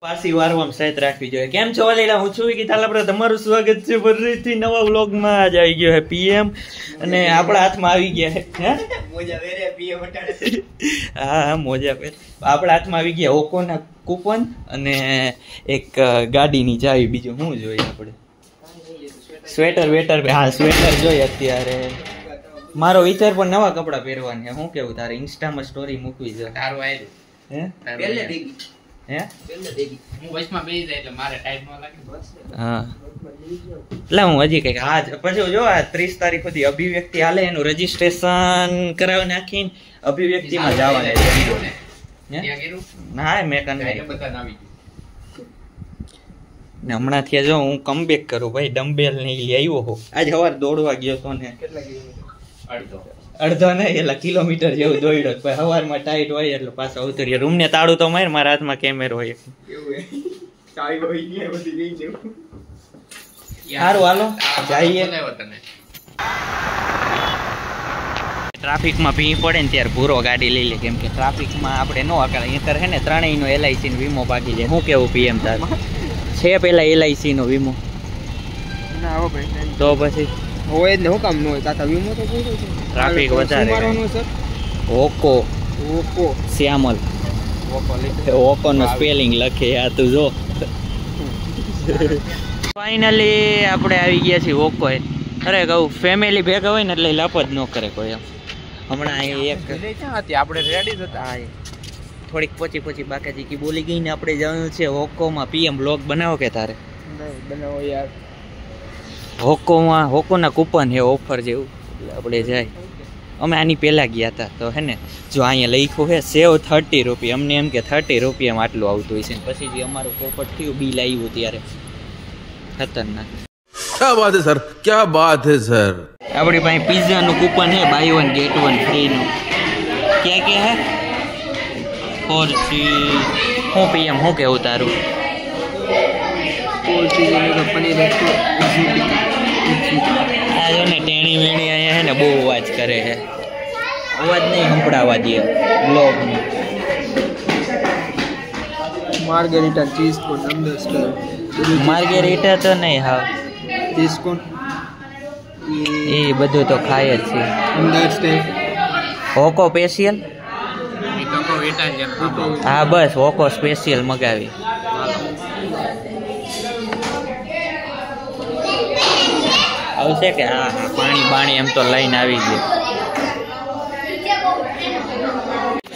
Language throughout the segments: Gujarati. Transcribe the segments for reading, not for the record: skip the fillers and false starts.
પાછી વારવામાં સાઈડ રાખવી જોઈએ. કેમ છો વાલીડા? હું છું વિકી થાલાપરા. તમારું સ્વાગત છે ફરીથી નવા વ્લોગમાં. આજ આવી ગયો હે પીએમ અને આપણા હાથમાં આવી ગયા હે મોજા પહેરે પીએમ હટાડે. હા મોજા પહેરે. આપણા હાથમાં આવી ગયા ઓકોના કૂપન અને એક ગાડીની ચાવી. બીજું શું જોઈએ આપણે? Sweater waiter. હા સ્વેટર જોઈએ અત્યારે. મારો વિચાર પણ નવા કપડા પહેરવાની. શું કેવું તારે? ઇન્સ્ટામાં સ્ટોરી મૂકવી છે. તારું આવ્યું હે પહેલે ભેગી હે પહેલે ભેગી હું વચમાં બેસી જાય એટલે મારે ટાઈમ ન લાગે. હા એટલે હું હજી કઈક હા પછી જો આ 30 તારીખ સુધી અભિવ્યક્તિ હાલે એનું રજીસ્ટ્રેશન કરાવી નાખીને અભિવ્યક્તિમાં જવાના છે. ના મેં કને બધાને આવી ને હમણાં થી જો હું કમબેક કરું ભાઈ. ડમ્બેલ ને લઈ આવ્યો હો. આજ સવારે દોડવા ગયો તો ને કેટલા કિલોમીટર? અડધો નહીં એટલે કિલોમીટર જેવું દોડ્યો. સવારમાં ટાઈટ હોય એટલે પાછા ઉતરીએ. રૂમ ને તાળું તો માર. મારા હાથમાં કેમેરો હોય. સારું હાલો જઈએ. ટ્રાફિકમાં ભીં પડે ને ત્યારે ભૂરો ગાડી લઈ લે. કેમ કે ટ્રાફિકમાં આપણે નો અકળાય. અહીંયા હે ને ત્રણેયનો LIC નો વીમો પાકી જાય. શું કેવું પીએમ તાર છે? પેલા LIC નો વીમો ના હો ભાઈ. તો પછી હોય ને હું કામ ન હોય કાકા? વીમો તો પૂરો છે. ટ્રાફિક વધારે. ઓકો ઓકો શ્યામલ ઓકો નો સ્પેલિંગ લખે. આ તું જો. ફાઇનલી આપણે આવી ગયા છીએ ઓકો. અરે કહું ફેમિલી ભેગા હોય ને એટલે લાપ જ ન કરે કોઈ. એમ હમણાં એક આપણે રેડી જ હતા. હા થોડીક પોચી બાકાજી કી બોલી ગઈ ને આપણે જવાનું છે ઓકોમાં. પીએમ બ્લોગ બનાવો કે તારે? બનાવો યાર. હોકોમાં હોકોના કૂપન છે ઓફર જેવું. આપણે જાય. અમે આની પહેલાં ગયા હતા તો હે ને જો અહીંયા લખ્યું છે સેવ 30 રૂપિયા. અમને એમ કે 30 રૂપિયામાં આટલું આવતું હોય છે. પછી જે અમારું પોપટ થયું બિલ આવ્યું ત્યારે ખતરનાક. क्या बात है सर, क्या बात है सર. આપણી પાસે પિઝાનું કૂપન છે બાય 1 get 1 ફ્રીનું. ક્યાં ક્યાં હે? 4 હું પીએમ શું કેવું તારું? આ જો ને ટેણી વેણી અહીંયા હે ને બહુ અવાજ કરે છે. અવાજ નહીં સંભળાવા દે બ્લોગની. માર્ગેરિટા ચીઝ કોન અંડરસ્ટેન્ડ. માર્ગેરિટા તો નહીં હા ચીઝ કોન એ બધું તો ખાય જ છે. અંડરસ્ટેન્ડ. હોકો સ્પેશિયલ. હા બસ હોકો સ્પેશિયલ મગાવી. આવશે કે? હા હા પાણી બાણી એમ તો લઈને આવી ગયો.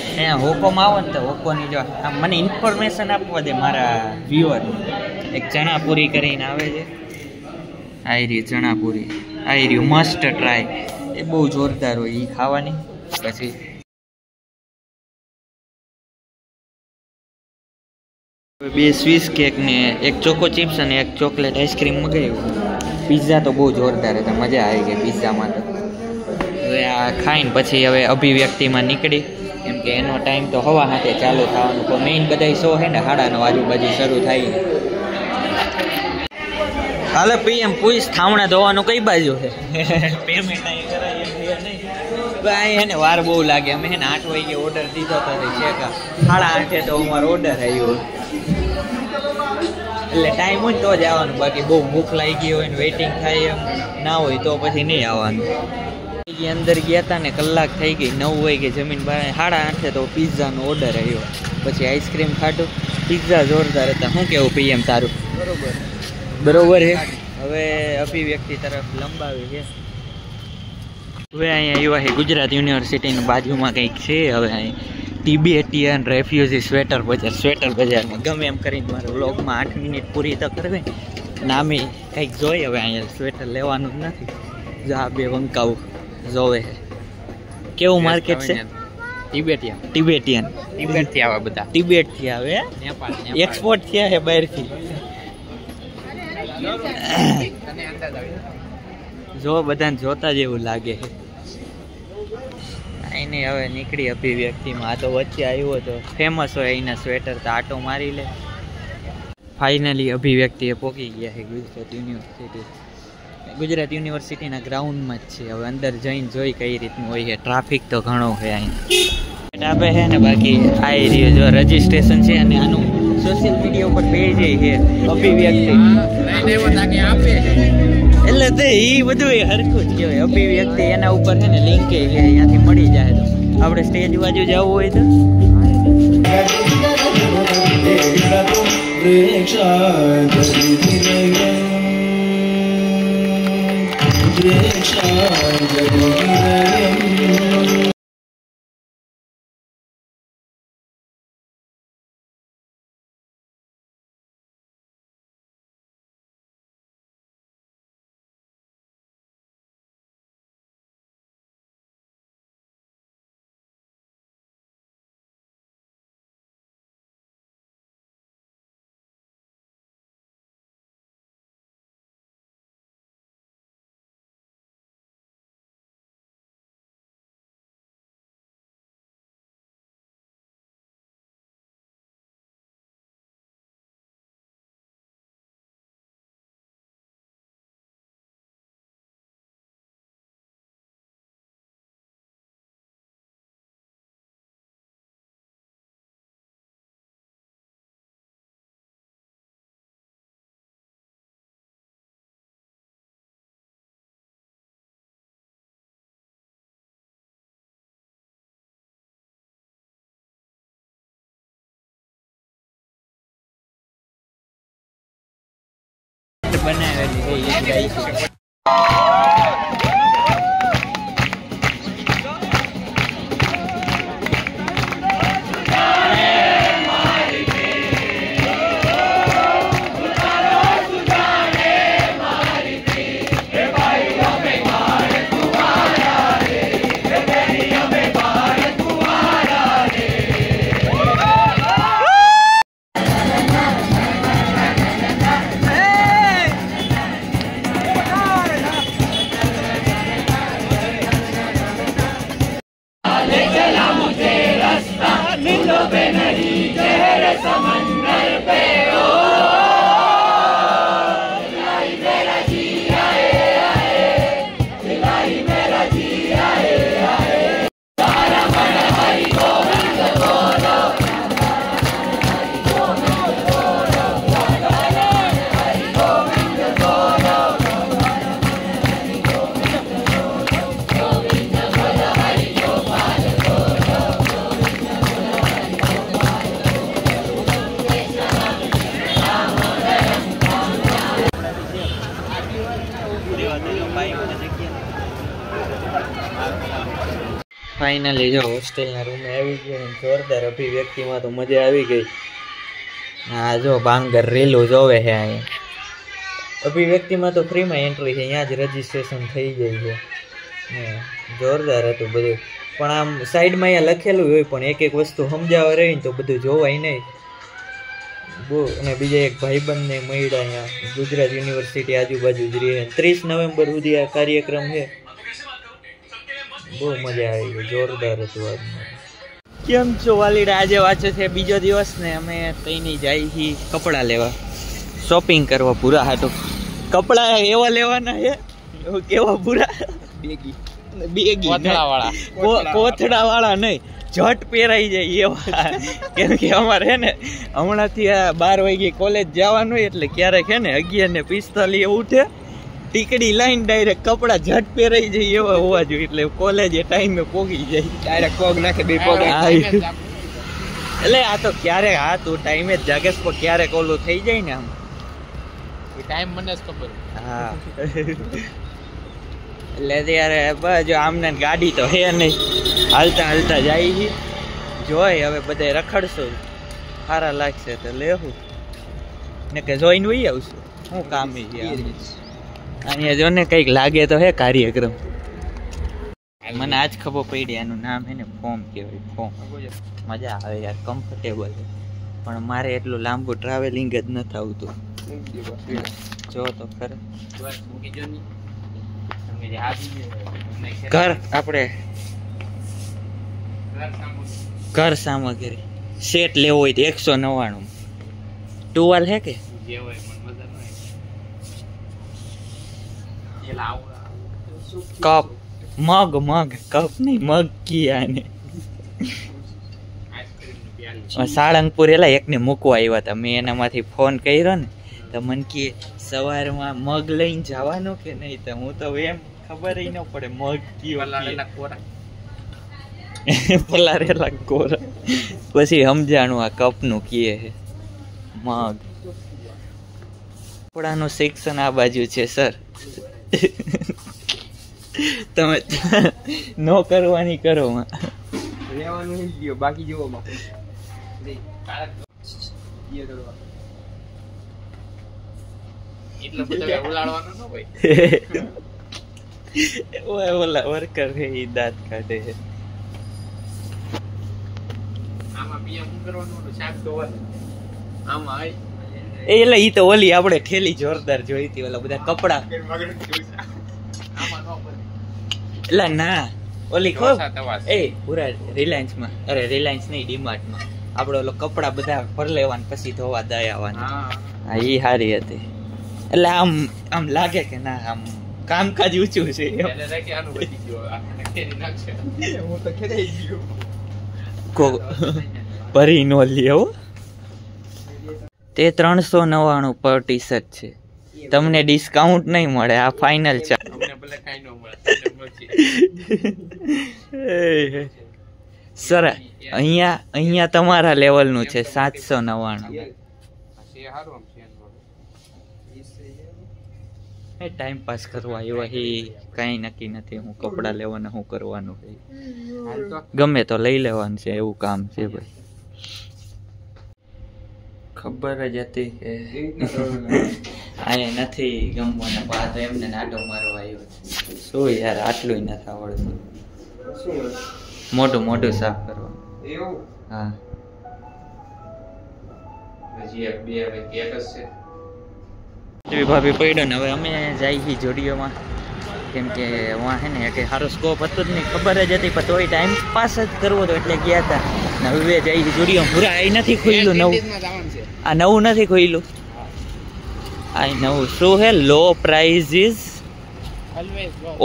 અહીંયા હોકોમાં આવો ને તો હોકોની જો મને ઇન્ફોર્મેશન આપવા દે મારા વ્યુઅર. એક ચણાપુરી કરીને આવે છે. આઈ રહી ચણાપુરી. આઈ રહ્યું મસ્ટ ટ્રાય. એ બહુ જોરદાર હોય એ ખાવાની. પછી બે સ્વીસ કેક ને એક ચોકો ચિપ્સ અને એક ચોકલેટ આઈસ્ક્રીમ મગાવ્યું. પિઝા તો બહુ જોરદાર હતા. મજા આવી ગઈ પિઝામાં તો. હવે આ ખાઈને પછી હવે અભિવ્યક્તિમાં નીકળી. કેમ કે એનો ટાઈમ તો હવા હાથે ચાલુ થવાનું. તો મેઇન બધા શો છે ને 9:30 આજુબાજુ શરૂ થાય. હાલે પીએમ પૂછ થામણા ધોવાનું કઈ બાજુ છે? પેમેન્ટ અહીં કરાય નહીં. અહીં ને વાર બહુ લાગે. અમે ને 8 વાગે ઓર્ડર દીધો તો ચેકા 8:30 તો અમારો ઓર્ડર આવ્યો. એટલે ટાઈમ હોય તો જ આવવાનું. બાકી બહુ ભૂખ લાગી ગઈ હોય ને વેઇટિંગ થાય એમ ના હોય તો પછી નહીં આવવાનું. અંદર ગયા હતા ને કલાક થઈ ગઈ. 9 વાગે જમીન બહાર 8:30 તો પિઝાનો ઓર્ડર આવ્યો. પછી આઈસ્ક્રીમ ખાધું. પિઝા જોરદાર હતા. શું કેવું પીએમ તારું? બરોબર છે. હવે અભિવ્યક્તિ તરફ લંબાવી છે. હવે અહીંયા આવ્યા છે ગુજરાત યુનિવર્સિટીની બાજુમાં કંઈક છે. હવે અહીં ટિબેટિયન રેફ્યુજી સ્વેટર બજારમાં ગમે એમ કરીને મારા વ્લોગમાં 8 મિનિટ પૂરી તો કરવી. નામે કંઈક જોઈએ. હવે અહીંયા સ્વેટર લેવાનું જ નથી. જો આ બે વંકાવું જોવે છે. કેવું માર્કેટ છે? ટિબેટિયન તિબેટથી આવે. બધા તિબેટથી આવે. એક્સપોર્ટ થયા છે બહારથી. જો બધાને જોતા જેવું લાગે છે. નહીં હવે નીકળી અભિવ્યક્તિમાં. આ તો વચ્ચે આવ્યો હતો ફેમસ હોય અહીંના સ્વેટર તો આટો મારી લે. ફાઇનલી અભિવ્યક્તિએ પહોંચી ગયા છે ગુજરાત યુનિવર્સિટીના ગ્રાઉન્ડમાં જ છે. હવે અંદર જઈને જોઈ કઈ રીતનું હોય છે. ટ્રાફિક તો ઘણો છે અહીં. આપે છે ને બાકી આવી રહ્યું જો રજીસ્ટ્રેશન છે. અને આનું સોશિયલ મીડિયા ઉપર પેજ છે અભિવ્યક્તિ, એટલે તે એ બધું એ હરખું જ કહેવાય. અભિવ્યક્તિ એના ઉપર છે ને લિંક છે, અહીંયાથી મળી જાય. તો આપણે સ્ટેજ બાજુ જવું હોય તો બનાવેલી છે. ફાઇનલી જો હોસ્ટેલના રૂમે આવી ગયો. જોરદાર અભિવ્યક્તિમાં તો મજા આવી ગઈ. હા જો બાંગર રેલો જોવે છે અહીંયા. અભિવ્યક્તિમાં તો ફ્રીમાં એન્ટ્રી છે, અહીંયા જ રજીસ્ટ્રેશન થઈ જાય છે. જોરદાર હતું બધું, પણ આમ સાઈડમાં અહીંયા લખેલું હોય પણ એક એક વસ્તુ સમજાવવા રહી ને તો બધું જોવાય નહીં બહુ. અને બીજા એક ભાઈબંધને મળ્યા અહીંયા ગુજરાત યુનિવર્સિટી આજુબાજુ જ રહે. 30 નવેમ્બર સુધી આ કાર્યક્રમ છે. બહુ મજા આવી ગઈ, જોરદાર હતું આજનું. કેમ છો વાલીડા? આજે વાંચે છે બીજો દિવસ ને અમે તઈની જાય છીએ કપડાં લેવા, શોપિંગ કરવા. પૂરા હાટું કપડાં એવા લેવાના છે, કેવા પૂરા બેગી કોથળા વાળા નહીં, ઝટ પહેરાઈ જાય એવા. કેમ કે અમારે છે ને હમણાંથી આ 12 વાગે કોલેજ જવાનું હોય એટલે ક્યારેક છે ને 11:45 ઉઠે, ટીકડી લાઈન ડાયરેક્ટ કપડા ઝટ પહેરાઈ જાય એવા હોવા જોઈએ, એટલે કોલેજે ટાઈમે પોગી જાય. ડાયરેક્ટ પગ નાખે, બે પગ. એટલે આ તો ક્યારેક હા તું ટાઈમે જ જાગે પણ ક્યારેક ઓલું થઈ જાય ને આમ ટાઈમ મને જ ખબર. હા એટલે ત્યારે બસ આમને ગાડી તો હે નહીં, હાલતા હાલતા જાય છે. જોઈ હવે બધા રખડશું, સારા લાગશે તો લેવું ને કે જોઈને વહી આવશું. શું કામ છે અહીંયા? જો ને કંઈક લાગે તો હે કાર્યક્રમ. મને આજ ખબર પડી આનું નામ હે ને ફોર્મ કહેવાય. ફોર્મ મજા આવે યાર, કમ્ફર્ટેબલ. પણ મારે એટલું લાંબુ ટ્રાવેલિંગ જ નથી આવતું. જો તો ખરે ઘર આપણે ઘર સામગ્રી સેટ લેવો હોય તો 199. ટુવાલ હે કે કપ મગ કપ નહીં મગ કિયા ને સાળંગપુર એલા એકને મૂકવા આવ્યા હતા, મેં એનામાંથી ફોન કર્યો ને તો મને કે સવારમાં મગ લઈને જવાનું કે નહીં, તો હું તો એમ ખબર ન પડે મગ પલારેલા કોરા, પછી સમજાણું આ કપનું કીએ છે મગ. કપડાનું સેક્શન આ બાજુ છે સર, તમે નો કરવાની કરો બાકી જુઓ ઓલા વર્કર છે એ દાંત કાઢે છે. એટલે ઈ તો ઓલી આપણે ઠેલી જોરદાર જોઈ હતી, ઓલા બધા કપડા. એટલે ના ઓલી ખો એ પૂરા રિલાયન્સ માં, અરે રિલાયન્સ નહીં ડીમાર્ટ માં આપડે ઓલો કપડા બધા ભર લેવાના પછી ધોવા દઈ આવવાના. હા ઈ સારી હતી. એટલે આમ આમ લાગે કે ના આમ કામકાજ ઊંચું છે. ભરી નો લ્યો. તે 399 પર ટી શર્ટ છે, તમને ડિસ્કાઉન્ટ નહીં મળે, આ ફાઇનલ છે. સર અહીંયા તમારા લેવલનું છે 799. ટાઈમ પાસ કરવા એવા કઈ નક્કી નથી, હું કપડા લેવાના હું કરવાનું ગમે તો લઈ લેવાનું છે, એવું કામ છે ભાઈ. ખબર જ હતી કે અહીંયા નથી ગમવાના, બા તો એમને નાટો મારવા આવ્યો છે. શું યાર આટલું નથી આવડતું, મોટું મોટું સાફ કરવાનું. હા ભાભી પડ્યો ને હવે અમે જાય છીએ જોડીઓમાં, કેમ કે વાં હે ને કે સારો સ્કોપ હતો જ નહીં, ખબર જ હતી પણ તોય ટાઈમ પાસ જ કરવો હતો એટલે ગયા હતા ને. હવે જાય છીએ જોડીઓમાં. પૂરા આ નથી ખુલ્લું નવું, આ નવું નથી ખુલ્લું, આ નવું શું હે લો પ્રાઇઝીસ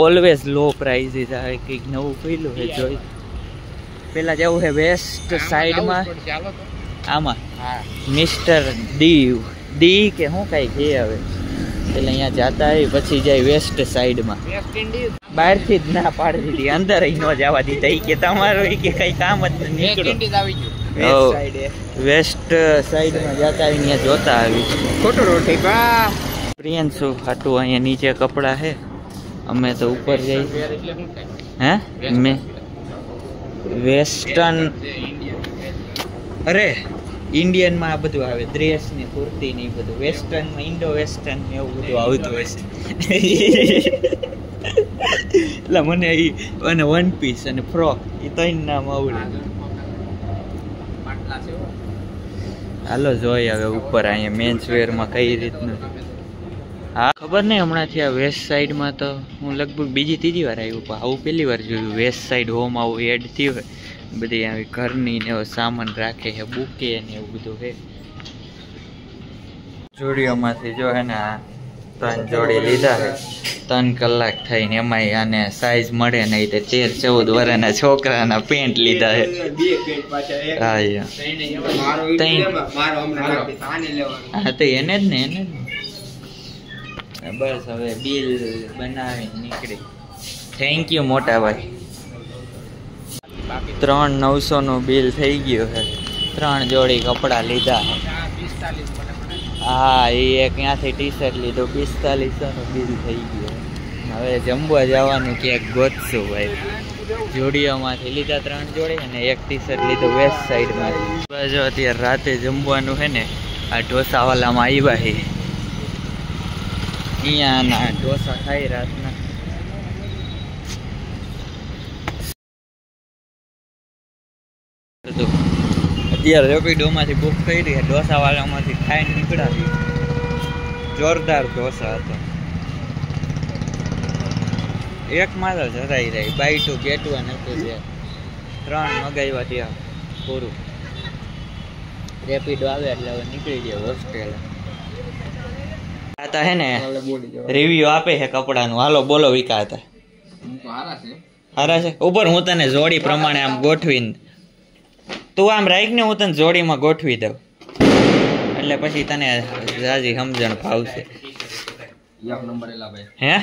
ઓલવેઝ લો પ્રાઇઝીસ. આ કંઈક નવું ખુલ્લું છે જોઈ. પેલા જવું છે વેસ્ટ સાઈડમાં, આમાં મિસ્ટર ડી કે શું કઈ કે હવે એટલે અહીંયા જતા હોય પછી જાય વેસ્ટ સાઈડમાં. બહારથી જ ના પાડી દીધી, અંદર ન જવા દીધા. એ કે તમારું કે કઈ કામ જ નીકળો. વેસ્ટ સાઈડમાં જતા આવી ત્યાં જોતા આવી. ખોટું રોટી પ્રિયંશુ હાટું અહીંયા નીચે કપડા છે, અમે તો ઉપર જઈ. હે મેં વેસ્ટર્ન, અરે ઇન્ડિયનમાં આ બધું આવે, ડ્રેસ ને કુર્તી ને એ બધું. વેસ્ટર્નમાં ઇન્ડો વેસ્ટર્ન ને એવું બધું આવતું હોય છે. એટલે મને એ અને વન પીસ અને ફ્રોક એ ત્રણ નામ આવડે. હાલો જોઈ હવે ઉપર અહીંયા મેન્સ વેરમાં કઈ રીતનું. હા ખબર નહીં, હમણાંથી આ વેસ્ટ સાઈડમાં તો હું લગભગ બીજી ત્રીજી વાર આવ્યું, પણ આવું પહેલી વાર જોયું. વેસ્ટ સાઈડ હોમ આવું એડ થયું હોય, બધી આવી ઘરની ને એવો સામાન રાખે છે, બુકે ને એવું બધું છે. જોડીઓમાંથી જો હે ને 3 જોડી લીધા છે, 3 કલાક થઈને. એમાંય આને સાઈઝ મળે નહીં તે 13-14 વર્ષના છોકરાના પેન્ટ લીધા છે. હા તો એને જ ને બસ હવે બિલ બનાવીને નીકળી. થેન્ક યુ મોટા ભાઈ. 3,900 નું બિલ થઈ ગયું છે. 3 જોડી કપડા લીધા. હા એ એક ત્યાંથી ટી શર્ટ લીધું, 4500 નું બિલ થઈ ગયું. હવે જમવા જવાનું ક્યાંક ગોતશું ભાઈ. જોડીઓમાંથી લીધા 3 જોડી અને એક ટી શર્ટ લીધું વેસ્ટ સાઈડમાંથી. બસ અત્યારે રાતે જમવાનું છે ને આ ઢોસાવાલામાં આવ્યા છે, અહીંયાના ઢોસા ખાઈ રાતના. અત્યારે રેપિડોમાંથી બુક કરી રહી, ઢોસાવાલામાંથી ખાઈને નીકળ્યા. જોરદાર ઢોસા હતા. એક માત્ર જરાઈ રહી, બાય ટુ ગેટ વન હતું જે 3 મગાવ્યા ત્યાં પૂરું. રેપિડો આવે એટલે હવે નીકળી જાય હોસ્ટેલ. હતા હે ને રિવ્યુ આપે છે કપડાનું. હાલો બોલો વિકા હતા સારા છે ઉપર. હું તને જોડી પ્રમાણે આમ ગોઠવીને તું આમ રાખ ને હું તને જોડીમાં ગોઠવી દઉં એટલે પછી તને જાજી સમજણ ફાવશે હે